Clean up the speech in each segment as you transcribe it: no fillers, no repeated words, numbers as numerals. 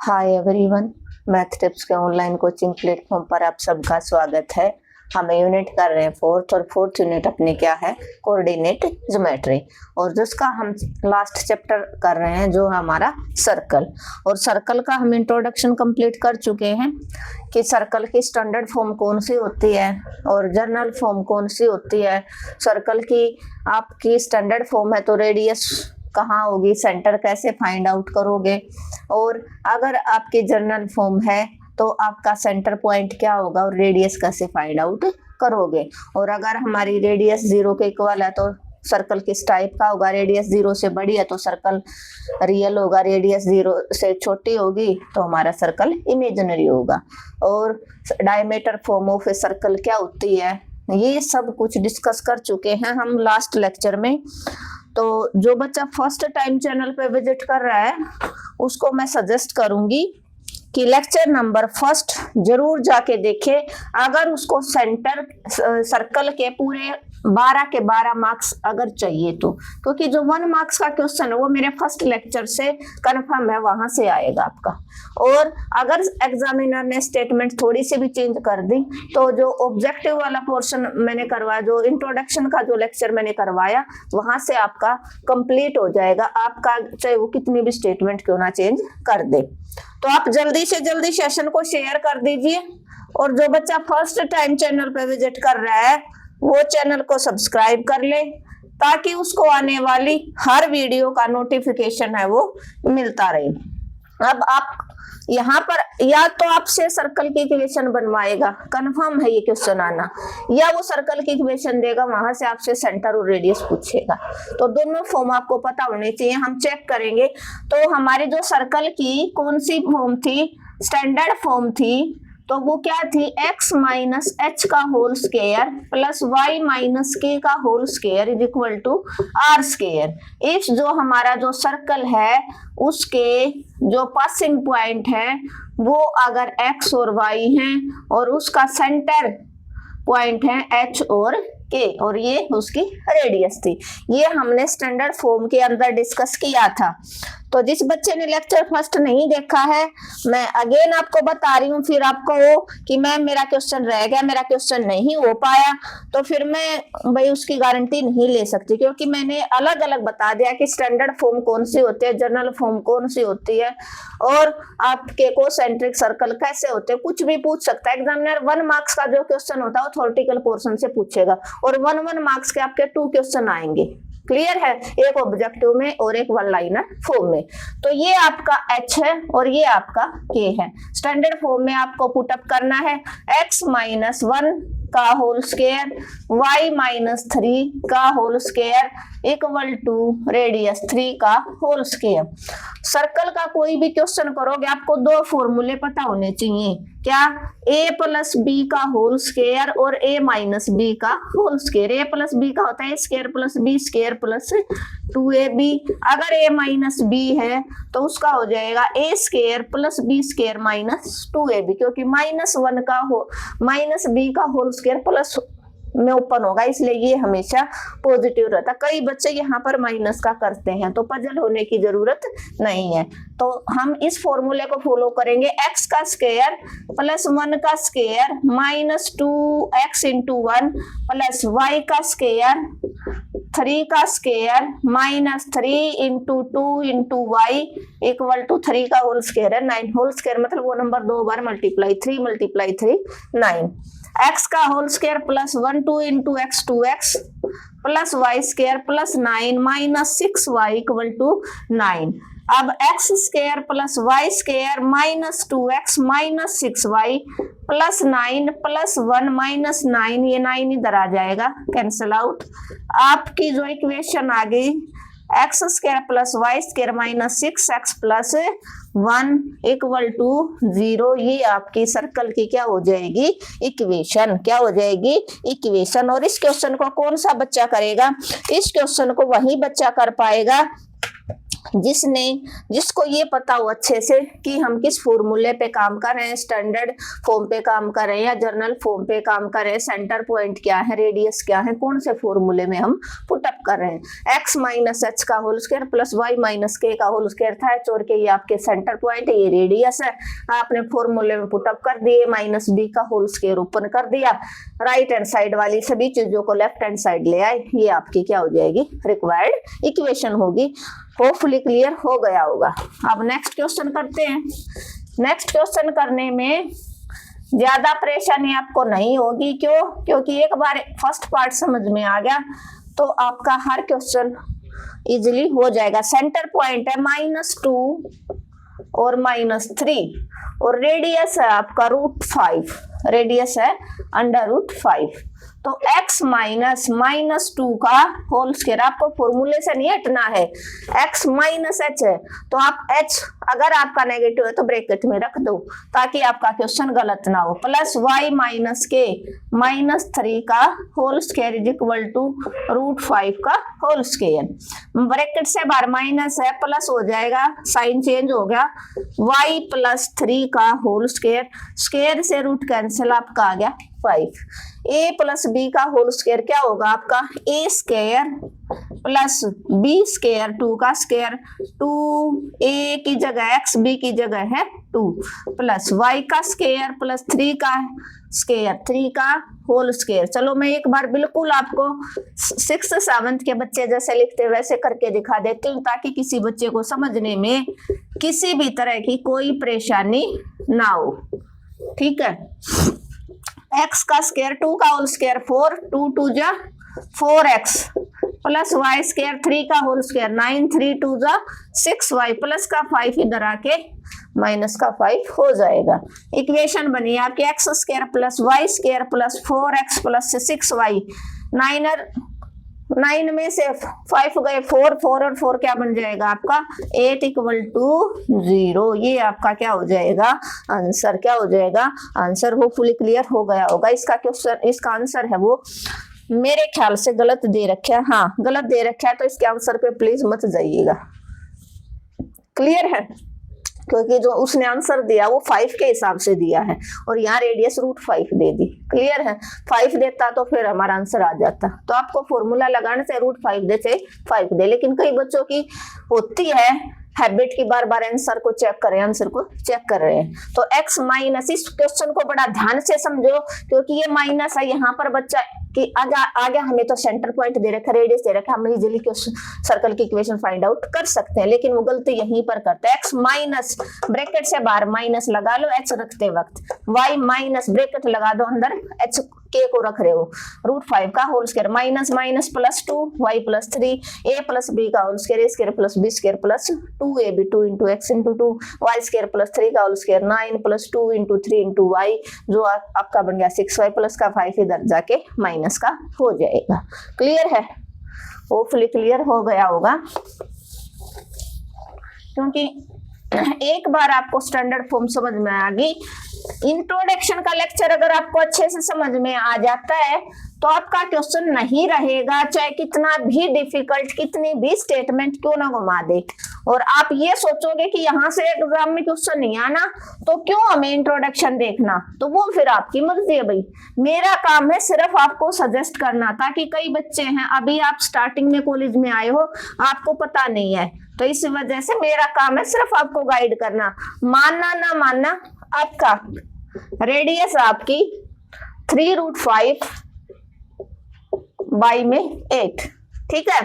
Hi everyone, math tips के online coaching platform पर आप सबका स्वागत है। हम यूनिट कर रहे हैं फोर्थ, और फोर्थ यूनिट अपने क्या है, कोऑर्डिनेट ज्योमेट्री, और जिसका हम लास्ट चैप्टर कर रहे हैं जो हमारा सर्कल। और सर्कल का हम इंट्रोडक्शन कंप्लीट कर चुके हैं कि सर्कल की स्टैंडर्ड फॉर्म कौन सी होती है और जर्नल फॉर्म कौन सी होती है। सर्कल की आपकी स्टैंडर्ड फॉर्म है तो रेडियस कहाँ होगी, सेंटर कैसे फाइंड आउट करोगे, और अगर आपकी जर्नल फॉर्म है तो आपका सेंटर पॉइंट क्या होगा और रेडियस कैसे फाइंड आउट करोगे। और अगर हमारी रेडियस 0 के इक्वल है तो सर्कल किस टाइप का होगा, रेडियस 0 से बड़ी है तो सर्कल रियल होगा, रेडियस 0 से छोटी होगी तो हमारा सर्कल इमेजिनरी होगा। और diameter form of a circle क्या होती है, ये सब कुछ डिस्कस कर चुके हैं हम लास्ट लेक्चर में। तो जो बच्चा फर्स्ट टाइम चैनल पे विजिट कर रहा है उसको मैं सजेस्ट करूंगी कि लेक्चर नंबर फर्स्ट जरूर जाके देखे। अगर उसको सेंटर सर्कल के पूरे 12 के 12 मार्क्स अगर चाहिए तो, क्योंकि जो 1 मार्क्स का क्वेश्चन है वो मेरे फर्स्ट लेक्चर से कंफर्म है, वहां से आएगा आपका। और अगर एग्जामिनर ने स्टेटमेंट थोड़ी सी भी चेंज कर दी तो जो ऑब्जेक्टिव वाला पोर्शन मैंने करवाया, जो इंट्रोडक्शन का जो लेक्चर मैंने करवाया, वहां से आपका कंप्लीट हो जाएगा, आपका चाहे वो कितनी भी स्टेटमेंट क्यों ना चेंज कर दे। तो आप जल्दी से जल्दी सेशन को शेयर कर दीजिए, और जो बच्चा फर्स्ट टाइम चैनल पे विजिट कर रहा है वो चैनल को सब्सक्राइब कर ले ताकि उसको आने वाली हर वीडियो का नोटिफिकेशन है वो मिलता रहे। अब आप यहाँ पर या तो आपसे सर्कल की इक्वेशन बनवाएगा, कंफर्म है ये क्वेश्चन आना, या वो सर्कल की इक्वेशन देगा, वहां से आपसे सेंटर और रेडियस पूछेगा। तो दोनों फॉर्म आपको पता होने चाहिए। हम चेक करेंगे तो हमारी जो सर्कल की कौन सी फॉर्म थी, स्टैंडर्ड फॉर्म थी, तो वो क्या थी, x माइनस एच का whole square plus y minus k का whole square is equal to r square. If जो हमारा जो सर्कल है उसके जो पासिंग पॉइंट है वो अगर x और y हैं और उसका सेंटर पॉइंट है h और k, और ये उसकी रेडियस थी। ये हमने स्टैंडर्ड फॉर्म के अंदर डिस्कस किया था। तो जिस बच्चे ने लेक्चर फर्स्ट नहीं देखा है, मैं अगेन आपको बता रही हूँ, फिर आपको वो कि मैम मेरा क्वेश्चन रह गया, मेरा क्वेश्चन नहीं हो पाया, तो फिर मैं भाई उसकी गारंटी नहीं ले सकती, क्योंकि मैंने अलग अलग बता दिया कि स्टैंडर्ड फॉर्म कौन सी होती है, जनरल फॉर्म कौन सी होती है, और आपके कोसेंट्रिक सर्कल कैसे होते हैं। कुछ भी पूछ सकता है एग्जामिनर। 1 मार्क्स का जो क्वेश्चन होता है वो थ्योरेटिकल पोर्शन से पूछेगा, और 1 मार्क्स के आपके 2 क्वेश्चन आएंगे। क्लियर है, एक ऑब्जेक्टिव में और एक वन लाइनर फॉर्म में। तो ये आपका h है और ये आपका k है। स्टैंडर्ड फॉर्म में आपको पुटअप करना है x माइनस 1 का होल स्क्वायर y माइनस 3 का whole square equal to radius 3 का होल स्क्वायर। सर्कल का कोई भी क्वेश्चन करोगे आपको 2 फॉर्मूले पता होने चाहिए, क्या, a प्लस बी का होल स्क्वायर और a माइनस बी का whole square. a plus b का होता है square plus b square plus 2ab। अगर a माइनस बी है तो उसका हो जाएगा a square plus b square minus 2ab, क्योंकि -1 का हो माइनस बी का होल स्क्वायर प्लस में ओपन होगा, इसलिए ये हमेशा पॉजिटिव रहता है। कई बच्चे यहाँ पर माइनस का करते हैं तो पजल होने की जरूरत नहीं है। तो हम इस फॉर्मूले को फॉलो करेंगे, x का स्क्वायर प्लस 1 का square minus 2x into 1 plus y का स्क्वायर 3 का square minus 3 into 2 into y equal to 3 का होल स्क्वायर है 9। होल स्क्वायर मतलब वो नंबर 2 बार मल्टीप्लाई 3 9। x का whole square plus 1 2 into x 2x plus y square plus 9 minus 6y equal to 9। अब x square plus y square minus 2x minus 6y plus 9 plus 1 minus 9, ये 9 इधर आ जाएगा, cancel out. आपकी जो equation आ गई x square plus y square minus 6x plus 1 equal to 0, ये आपकी सर्कल की क्या हो जाएगी, इक्वेशन। क्या हो जाएगी, इक्वेशन। और इस क्वेश्चन को कौन सा बच्चा करेगा, इस क्वेश्चन को वही बच्चा कर पाएगा जिसको ये पता हो अच्छे से कि हम किस फॉर्मूले पे काम कर रहे हैं, स्टैंडर्ड फॉर्म पे काम कर रहे हैं या जर्नल फॉर्म पे काम कर रहे हैं, सेंटर पॉइंट क्या है, रेडियस क्या है, कौन से फॉर्मूले में हम पुट अप कर रहे हैं। x माइनस एच का whole square plus y minus k का होल स्क्वायर था, एच और के ये आपके सेंटर पॉइंट है, ये रेडियस है, आपने फॉर्मूले में पुट अप कर दिए, माइनस b का होल स्क्वायर ओपन कर दिया, राइट हैंड साइड वाली सभी चीजों को लेफ्ट हैंड साइड ले आए, ये आपकी क्या हो जाएगी, रिक्वायर्ड इक्वेशन होगी। होपफुली क्लियर हो गया होगा। अब नेक्स्ट क्वेश्चन करते हैं। नेक्स्ट क्वेश्चन करने में ज्यादा परेशानी आपको नहीं होगी, क्यों? क्योंकि एक बार फर्स्ट पार्ट समझ में आ गया तो आपका हर क्वेश्चन इजीली हो जाएगा। सेंटर पॉइंट है -2 और -3 और रेडियस है आपका √5, रेडियस है √5। तो x माइनस -2 का होल स्क्वायर, आपको फॉर्मूले से नहीं हटना है, x माइनस एच है तो आप h अगर आपका नेगेटिव है तो ब्रैकेट में रख दो ताकि आपका क्वेश्चन गलत ना हो, प्लस y माइनस के -3 का whole square is equal to √5 का होल स्क्वायर। ब्रैकेट से बाहर माइनस है, प्लस हो जाएगा, साइन चेंज हो गया, y प्लस 3 का होल स्क्वायर, स्क्वायर से रूट कैंसिल, आपका आ गया 5। a प्लस b का होल स्क्वायर क्या होगा आपका, a square plus b square 2 का स्क्वायर, 2a की जगह x, b की जगह है 2 प्लस y का स्क्वायर प्लस 3 का स्क्वायर, 3 का होल स्क्वायर। चलो मैं एक बार बिल्कुल आपको 6th 7th के बच्चे जैसे लिखते वैसे करके दिखा देती हूँ ताकि किसी बच्चे को समझने में किसी भी तरह की कोई परेशानी ना हो। ठीक है, x का स्क्वायर 2 का होल स्क्वायर 4, 2 2 जा 4x प्लस y स्क्वायर 3 का होल स्क्वायर 9, 3 2 जा 6y प्लस का 5 इधर आके माइनस का 5 हो जाएगा। इक्वेशन बनी आपकी x square plus y square plus 4x plus 6y, 9 में से 5 गए 4, 4 और 4 क्या बन जाएगा आपका 8 इक्वल टू 0। ये आपका क्या हो जाएगा आंसर, क्या हो जाएगा आंसर। होपफुली क्लियर हो गया होगा। इसका क्वेश्चन, इसका आंसर है वो मेरे ख्याल से गलत दे रखा है, हाँ गलत दे रखा है तो इसके आंसर पे प्लीज मत जाइएगा। क्लियर है, क्योंकि जो उसने आंसर दिया वो 5 के हिसाब से दिया है और यहाँ रेडियस √5 दे दी। क्लियर है, 5 देता तो फिर हमारा आंसर आ जाता। तो आपको फॉर्मूला लगाने से √5 दे से 5 दे, लेकिन कई बच्चों की होती है हैबिट की बार बार आंसर को चेक करें, आंसर को चेक कर रहे हैं। तो x माइनस, इस क्वेश्चन को बड़ा ध्यान से समझो क्योंकि ये माइनस है, यहाँ पर बच्चा कि आगे हमें तो सेंटर पॉइंट दे रखा है, रेडियस दे रखा है, हम इजीली सर्कल की इक्वेशन फाइंड आउट कर सकते हैं, लेकिन वो गलती यहीं पर करते हैं। x माइनस ब्रैकेट से बाहर माइनस लगा लो h रखते वक्त, y माइनस ब्रैकेट लगा दो अंदर h के को रख रहे हो, √5 का whole square minus minus plus 2 y plus 3 a plus b का whole square, a square plus b square plus 2ab 2 into x into 2 y square plus 3 का whole square 9 plus 2 into 3 into y, जो आपका बन गया 6y plus का 5 इधर जाके minus का हो जाएगा। क्लियर है, होपफुली क्लियर हो गया होगा। क्योंकि एक बार आपको स्टैंडर्ड फॉर्म समझ में आ गई, इंट्रोडक्शन का लेक्चर अगर आपको अच्छे से समझ में आ जाता है तो आपका क्वेश्चन नहीं रहेगा, चाहे कितना भी डिफिकल्ट, कितनी भी स्टेटमेंट क्यों ना घुमा दे। और आप ये सोचोगे कि यहाँ से एग्जाम में क्वेश्चन नहीं आना तो क्यों हमें इंट्रोडक्शन देखना, तो वो फिर आपकी मर्जी है भाई। मेरा काम है सिर्फ आपको सजेस्ट करना, ताकि कई बच्चे हैं अभी आप स्टार्टिंग में कॉलेज में आए हो, आपको पता नहीं है, तो इस वजह से मेरा काम है सिर्फ आपको गाइड करना। मानना ना मानना आपका। रेडियस आपकी 3√5 बाई में 8, ठीक है।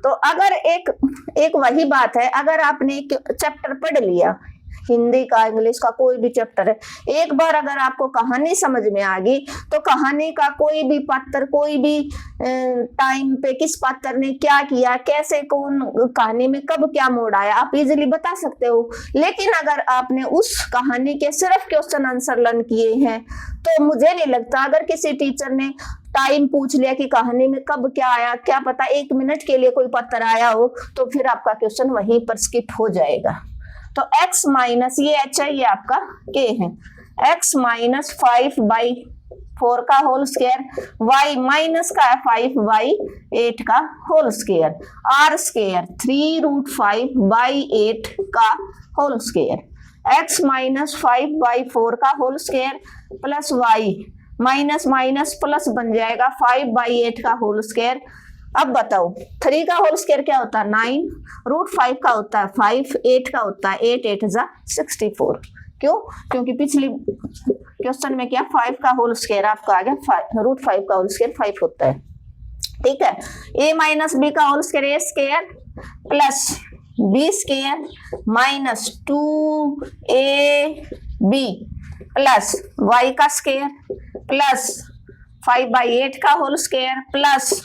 तो अगर एक वही बात है, अगर आपने एक चैप्टर पढ़ लिया, हिंदी का, इंग्लिश का, कोई भी चैप्टर है, एक बार अगर आपको कहानी समझ में आ गई तो कहानी का कोई भी पात्र, कोई भी टाइम पे किस पात्र ने क्या किया, कैसे, कौन कहानी में कब क्या मोड़ आया, आप इजीली बता सकते हो। लेकिन अगर आपने उस कहानी के सिर्फ क्वेश्चन आंसर लर्न किए हैं तो मुझे नहीं लगता, अगर किसी टीचर ने टाइम पूछ लिया कि कहानी में कब क्या आया, क्या पता 1 मिनट के लिए कोई पत्र आया हो, तो फिर आपका क्वेश्चन वहीं पर स्किप हो जाएगा। तो x माइनस, ये h है, ये आपका k है, x माइनस 5 बाई 4 का होल स्क्वायर, y माइनस का है 5/8 का होल स्क्वायर, r स्क्वायर 3√5/8 का होल स्क्वायर, x माइनस 5/4 का whole square plus y minus minus plus बन जाएगा 5/8 का होल स्क्वायर। अब बताओ 3 का होल स्क्वायर क्या होता है 9, √5 का होता है 5, 8 का होता है 8, 8 जा 64। क्यों? क्योंकि पिछली क्वेश्चन में क्या 5 का होल स्क्वायर आपका आ गया 5, √5 का होल स्क्वायर 5 होता है। ठीक है, a माइनस बी का whole square a square plus b square minus 2ab plus y का स्क्वायर प्लस 5/8 का होल स्क्वायर प्लस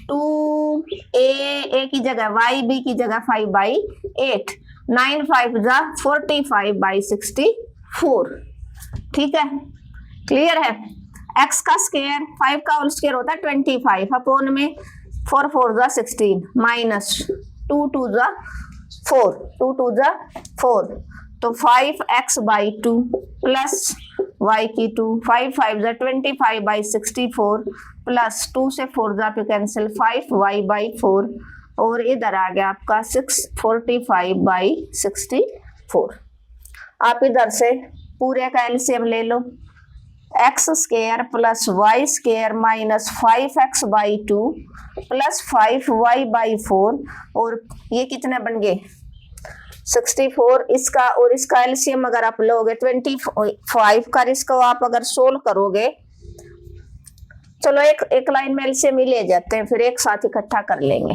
2a की जगह y b की जगह 5/8, 9 5 जा 45/64। ठीक है, क्लियर है। x का स्क्वायर 5 का होल स्क्वायर होता है 25 अपॉन में 4 4 जा 16 माइनस 2 2 जा 4, 2 2 जा 4, तो 5x/2 प्लस y की 2, 5 5 जा 25/64 प्लस 2 से 4 जा पे कैंसिल 5y/4 और इधर आ गया आपका 645/64। आप इधर से पूरे का एलसीएम ले लो, x square plus y square minus 5x/2 plus 5y/4 और ये कितने बन गए 64। इसका और इसका एलसीएम अगर आप लोगे 25 का, इसको आप अगर सोल्व करोगे, चलो एक लाइन में एलसीएम ही ले जाते हैं, फिर एक साथ इकट्ठा कर लेंगे।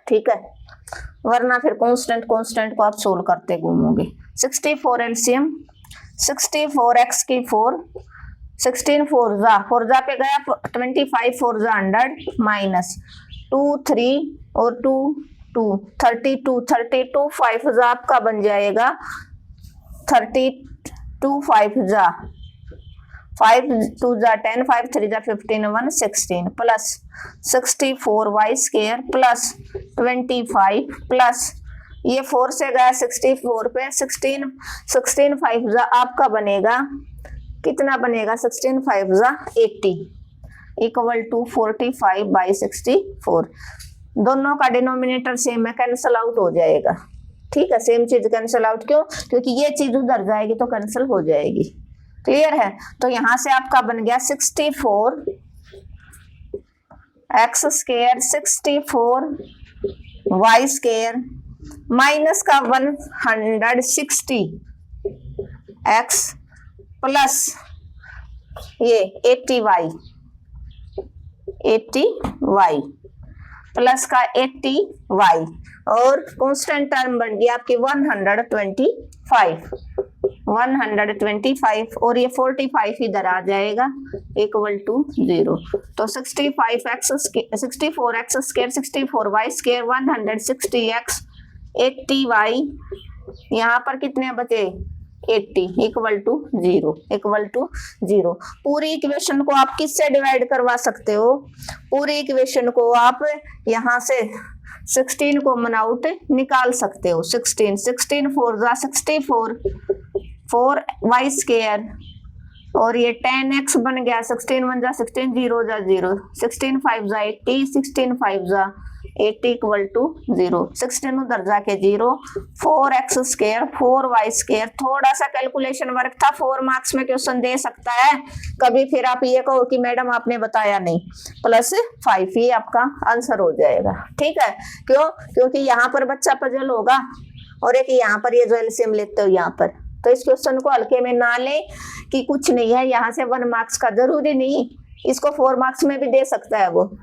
ठीक है, वरना फिर कांस्टेंट को आप सोल्व करते घूमोगे। 64 एलसीएम 64x की 4, 16 4 जा पे गया 25 4 जा 100 माइनस 2 3 और 2 2 32 5 जा आपका बन जाएगा 32 5 जा 5 2 जा 10 5 3 जा 15 1 16 plus 64y square plus 25 plus ये 4 से गया 64 पे 16 5 जा आपका बनेगा कितना बनेगा 16 5 जा 80 इक्वल टू 45/64। दोनों का डिनोमिनेटर सेम है, कैंसिल आउट हो जाएगा। ठीक है, सेम चीज कैंसिल आउट, क्यों? क्योंकि ये चीज उधर जाएगी तो कैंसिल हो जाएगी। क्लियर है, तो यहां से आपका बन गया 64 x square 64 y square minus का 160 x प्लस ये 80y प्लस का 80y और कांस्टेंट टर्म बन गया आपकी 125 और ये 45 इधर आ जाएगा इक्वल टू 0। तो 64x square 64y square 160x 80y यहाँ पर कितने बचे 80 इक्वल टू 0। पूरी इक्वेशन को आप किससे डिवाइड करवा सकते हो? पूरी इक्वेशन को आप यहाँ से 16 कॉमन आउट निकाल सकते हो। 16 4 जा 64 4y स्क्वायर और ये 10x बन गया 16 1 जा 16 0 जा 0 16 5 जा 80 16 5 जा 80 इक्वल टू 0 16 उधर जाके 0 4x स्क्वायर 4y स्क्वायर। थोड़ा सा कैलकुलेशन वर्क था, 4 मार्क्स में क्वेश्चन दे सकता है कभी, फिर आप ये कहो कि मैडम आपने बताया नहीं, प्लस 5 ही आपका आंसर हो जाएगा। ठीक है, क्यों? क्योंकि यहाँ पर बच्चा पजल होगा और एक यहाँ पर ये जो एलसीएम लेते हो यहाँ पर, तो इस क्वेश्चन को हल्के में ना ले कि कुछ नहीं है, यहाँ से 1 मार्क्स का जरूरी नहीं, इसको 4 मार्क्स में भी दे सकता है वो।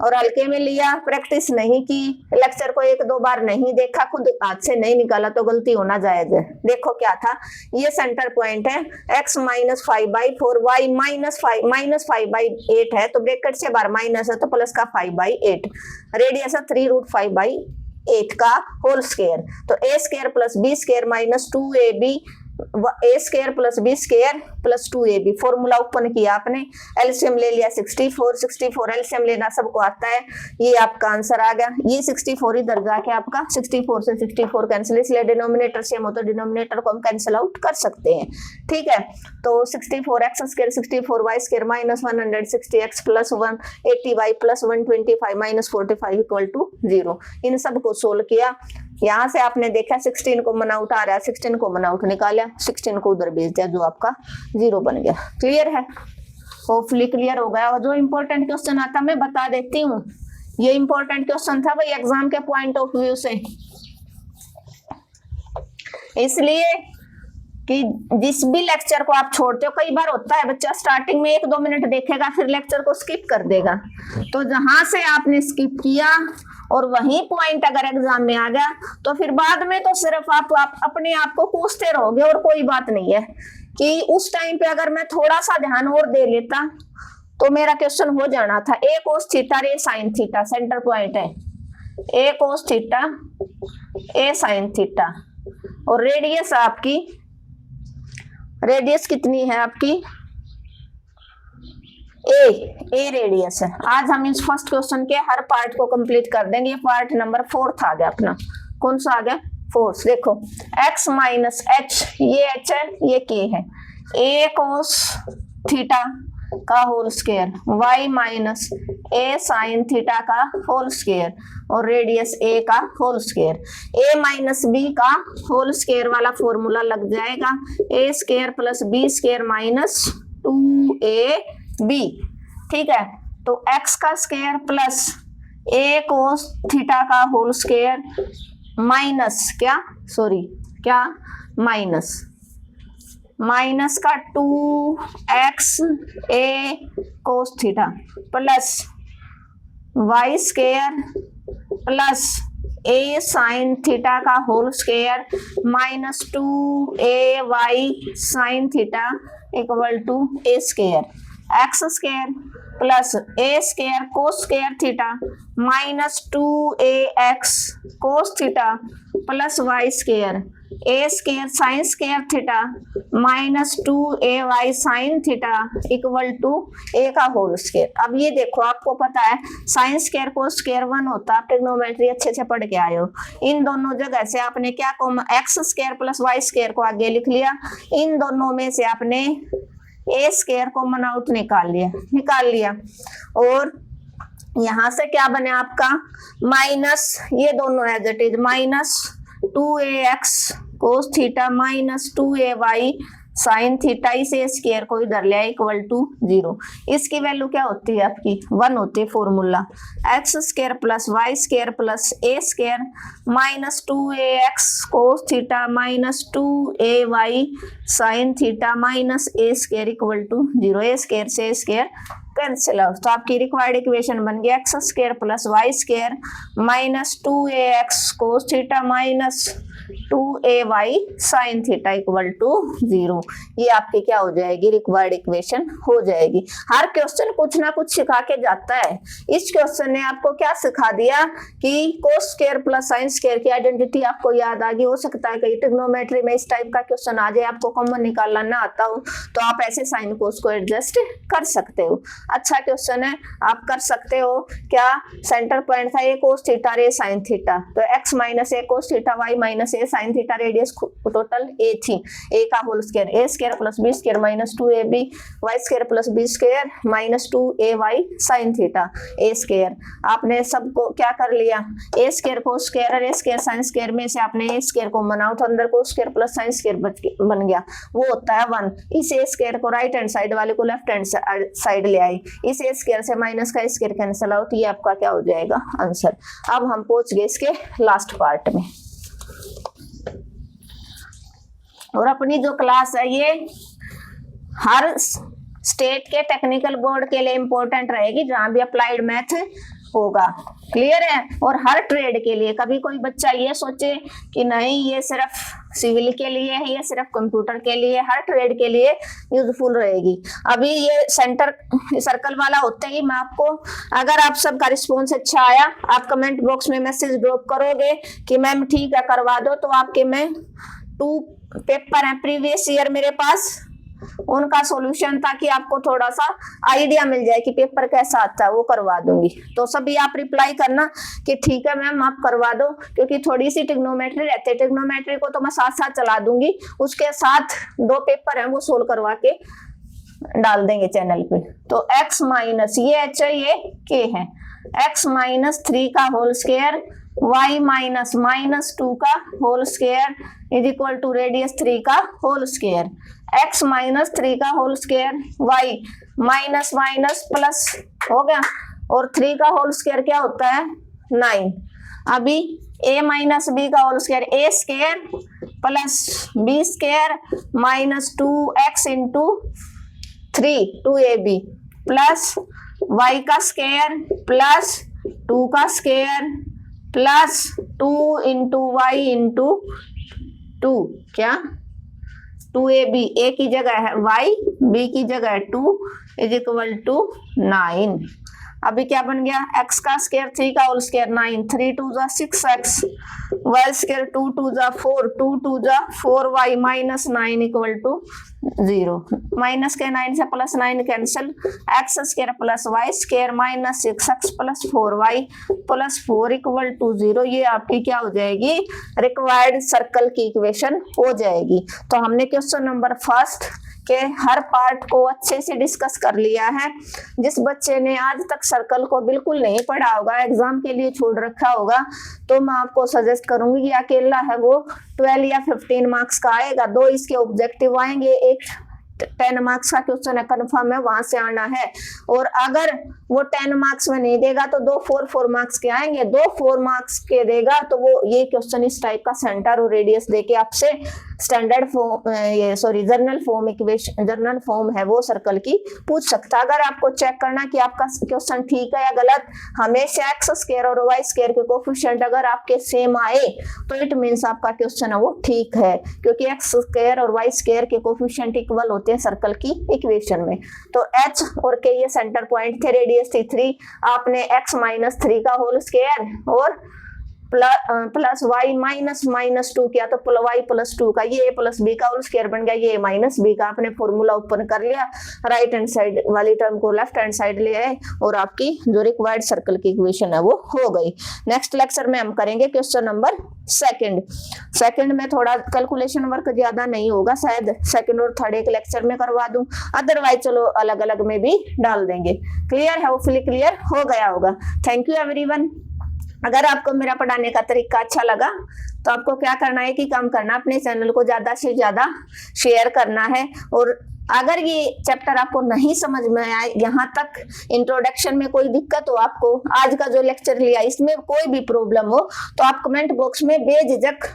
और हल्के में लिया, प्रैक्टिस नहीं की, लेक्चर को 1-2 बार नहीं देखा, खुद हाथ से नहीं निकाला तो गलती होना जायज है। देखो क्या था, ये सेंटर पॉइंट है x माइनस 5/4 y माइनस 5/8 है, तो ब्रैकेट से बाहर माइनस है तो प्लस का 5/8, रेडियस है 3√5/8 का होल स्क्वायर, तो a square plus b square minus 2ab a square plus b square plus 2ab। Formula open किया आपने, एलसीएम ले लिया 64 एलसीएम लेना सबको आता है, ये आपका आंसर आ गया। ये 64 इधर जाके आपका 64 से 64 कैंसिल, इसलिए डिनोमिनेटर सेम हो तो डिनोमिनेटर को हम कैंसिल आउट कर सकते हैं। ठीक है, तो 64x square 64y square minus 160x plus 180y plus 125 minus 45 equal to 0। इन सबको सोल्व किया, यहाँ से आपने देखा 16 को मन आउट आ रहा है, 16 को मन आउट निकाला, 16 को उधर भेज दिया, जो आपका 0 बन गया। क्लियर है, होपफुली क्लियर हो गया। और जो इंपॉर्टेंट क्वेश्चन आता मैं बता देती हूँ, ये इंपॉर्टेंट क्वेश्चन था भाई एग्जाम के पॉइंट ऑफ व्यू से, इसलिए कि जिस भी लेक्चर को आप छोड़ते हो, कई बार होता है बच्चा स्टार्टिंग में 1-2 मिनट देखेगा फिर लेक्चर को स्किप कर देगा, तो जहां से आपने स्किप किया और वही पॉइंट अगर एग्जाम में आ गया तो फिर बाद में तो सिर्फ आप अपने आप को पूछते रहोगे और कोई बात नहीं है। कि उस टाइम पे अगर मैं थोड़ा सा ध्यान और दे लेता तो मेरा क्वेश्चन हो जाना था। ए कोस थीटा रे साइन थीटा सेंटर पॉइंट है, ए कोस थीटा ए साइन थीटा, और रेडियस आपकी, रेडियस कितनी है आपकी, ए रेडियस है। आज हम इस फर्स्ट क्वेश्चन के हर पार्ट को कंप्लीट कर देंगे। ये पार्ट नंबर 4 आ गया अपना, कौन सा आ गया 4। देखो x माइनस एच, ये h है ये k है, a कोस थीटा का whole square, y minus a sine theta का होल स्क्वायर, और रेडियस a का whole square. a minus b का होल स्क्वायर वाला फॉर्मूला लग जाएगा, a square plus b square minus 2ab। ठीक है, तो x का square plus a cos theta का होल स्क्वायर माइनस क्या माइनस का 2x a cos theta plus y square plus a sine theta का whole square minus 2ay sine theta equal to a square, x square plus a square cos square theta minus 2ax cos theta plus y square, a square sine square theta minus 2ay sine theta equal to a का whole square. अब ये देखो आपको पता है sine square cos square 1 होता है, आप ट्रिग्नोमेट्री अच्छे से पढ़ के आए हो। इन दोनों जगह से आपने क्या x square plus y square को आगे लिख लिया, इन दोनों में से आपने ए स्क्वायर को मन आउट निकाल लिया, और यहां से क्या बने आपका माइनस, ये दोनों as it is minus 2ax cos theta minus 2ay sine theta, इस ए स्क्वायर को इधर ले आए इक्वल टू 0। इसकी वैल्यू क्या होती है आपकी 1 होती है। Formula x square plus y square plus a square minus 2ax cos theta minus 2ay sine theta minus a square equal to 0। A square से ए स्क्वायर कैंसिल आउट, तो आपकी रिक्वायर्ड इक्वेशन बन गया x square plus y square minus 2ax cos theta minus 2ay sine theta equal to 0। ये आपकी क्या हो जाएगी रिक्वायर्ड इक्वेशन हो जाएगी। हर क्वेश्चन कुछ ना कुछ सिखा के जाता है। इस क्वेश्चन ने आपको क्या सिखा दिया कि cos square plus sine square की आइडेंटिटी आपको याद आ गई। हो सकता है कि ट्रिग्नोमेट्री में इस टाइप का क्वेश्चन आ जाए, आपको कॉमन निकालना ना आता हो तो आप ऐसे साइन कोस को एडजस्ट कर सकते हो। अच्छा क्वेश्चन है, आप कर सकते हो। क्या सेंटर पॉइंट था ए कोस थीटा रे साइन थीटा, तो x minus a cos theta y minus a sine theta, radius total a थी, ए का whole square a square plus b square minus 2ab y square plus b square minus 2ay sine theta a square. आपने सबको क्या कर लिया, ए square को square और ए square sine square में से आपने ए स्क्वायर को मना आउट, अंदर को स्क्वायर प्लस साइन स्क्वायर बन गया, वो होता है 1। इस ए स्क्वायर को राइट हैंड साइड वाले को लेफ्ट हैंड साइड ले आई, इस ए स्क्वायर से माइनस का स्क्वायर कैंसिल आउट, ये आपका क्या हो जाएगा आंसर। अब हम पहुंच गए इसके लास्ट पार्ट में, और अपनी जो क्लास है ये हर स्टेट के टेक्निकल बोर्ड के लिए इंपॉर्टेंट रहेगी, जहां भी अप्लाइड मैथ होगा। क्लियर है। और हर ट्रेड के लिए, कभी कोई बच्चा ये सोचे कि नहीं ये सिर्फ सिविल के लिए है, ये सिर्फ कंप्यूटर के लिए, हर ट्रेड के लिए यूजफुल रहेगी। अभी ये सेंटर सर्कल वाला होते ही मैं आपको, अगर आप सबका रिस्पॉन्स अच्छा आया, आप कमेंट बॉक्स में मैसेज ड्रॉप करोगे कि मैम ठीक है करवा दो, तो आपके मैं 2 पेपर है प्रीवियस ईयर मेरे पास, उनका सॉल्यूशन, ताकि आपको थोड़ा सा आइडिया मिल जाए कि पेपर कैसा आता है, वो करवा दूंगी। तो सभी आप रिप्लाई करना कि ठीक है मैम आप करवा दो, क्योंकि थोड़ी सी ट्रिग्नोमेट्री रहती है, ट्रिग्नोमेट्री को तो मैं साथ साथ चला दूंगी, उसके साथ 2 पेपर है वो सोल्व करवा के डाल देंगे चैनल पे। तो x माइनस ये h है, ये k है, x माइनस 3 का whole square y minus minus 2 का whole square is equal to radius 3 का होल स्क्वायर, x माइनस 3 का whole square y minus minus plus हो गया, और 3 का होल स्क्वायर क्या होता है 9। अभी a माइनस b का whole square a square plus b square minus 2x into 3 2ab plus y का स्क्वायर प्लस 2 का square plus 2 into y into 2, क्या 2ab, a की जगह है y, b की जगह है 2 इज इक्वल टू 9। अभी क्या बन गया, x का स्क्वायर 3 का होल स्क्वायर 9, 3 2 जा 6x, y स्क्वायर 2 2 जा 4, 2 2 जा 4y minus 9 equal to 0। Minus k 9 से plus 9 cancel, x square plus y square minus 6x plus 4y plus 4 equal to 0। ये आपकी क्या हो जाएगी, रिक्वायर्ड सर्कल की इक्वेशन हो जाएगी। तो हमने क्वेश्चन नंबर फर्स्ट के हर पार्ट को अच्छे से डिस्कस कर लिया है। जिस बच्चे ने आज तक सर्कल को बिल्कुल नहीं पढ़ा होगा, एग्जाम के लिए छोड़ रखा होगा, तो मैं आपको सजेस्ट करूंगी कि अकेला है वो 12 या 15 मार्क्स का आएगा, 2 इसके ऑब्जेक्टिव आएंगे, एक 10 मार्क्स का क्वेश्चन है कंफर्म है, वहां से आना है। और अगर वो 10 मार्क्स में नहीं देगा तो 2 4 मार्क्स के आएंगे, 2 4 मार्क्स के देगा तो वो ये क्वेश्चन इस टाइप का सेंटर और रेडियस देके आपसे standard form journal form equation, journal form है वो सर्कल की पूछ सकता है। अगर आपको चेक करना कि आपका क्वेश्चन ठीक है या गलत, हमेशा एक्स स्क्वायर और वाई स्क्वायर के कोफिशिएंट अगर आपके सेम आए तो इट मींस आपका क्वेश्चन है वो ठीक है, क्योंकि एक्स स्क्वायर और वाई स्क्वायर के कोफिशिएंट इक्वल होते हैं सर्कल की इक्वेशन में। तो एच और के ये सेंटर पॉइंट थे, रेडियस थी 3, आपने एक्स माइनस 3 का होल स्क्वायर और प्लस y माइनस माइनस 2 किया तो y प्लस 2 का, ये a प्लस b का होल स्क्वायर बन गया, ये a माइनस b का। आपने फॉर्मूला ओपन कर लिया, राइट हैंड साइड वाली टर्म को लेफ्ट हैंड साइड ले आए और आपकी जो रिक्वायर्ड सर्कल की इक्वेशन है वो हो गई। नेक्स्ट लेक्चर में हम करेंगे क्वेश्चन नंबर सेकंड में थोड़ा कैलकुलेशन वर्क ज्यादा नहीं होगा, शायद सेकंड और थर्ड एक लेक्चर में करवा दूं, अदरवाइज चलो अलग अलग में भी डाल देंगे। क्लियर है, होपफुली क्लियर हो गया होगा। Thank you everyone. अगर आपको मेरा पढ़ाने का तरीका अच्छा लगा तो आपको क्या करना है कि काम करना, अपने चैनल को ज्यादा से ज्यादा शेयर करना है। और अगर ये चैप्टर आपको नहीं समझ में आए, यहाँ तक इंट्रोडक्शन में कोई दिक्कत हो, आपको आज का जो लेक्चर लिया इसमें कोई भी प्रॉब्लम हो, तो आप कमेंट बॉक्स में बेझिझक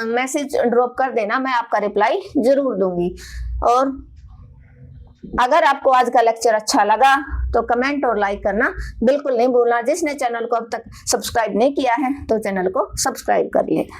मैसेज ड्रॉप कर देना, मैं आपका रिप्लाई जरूर दूंगी। और अगर आपको आज का लेक्चर अच्छा लगा तो कमेंट और लाइक करना बिल्कुल नहीं भूलना। जिसने चैनल को अब तक सब्सक्राइब नहीं किया है तो चैनल को सब्सक्राइब कर लेना।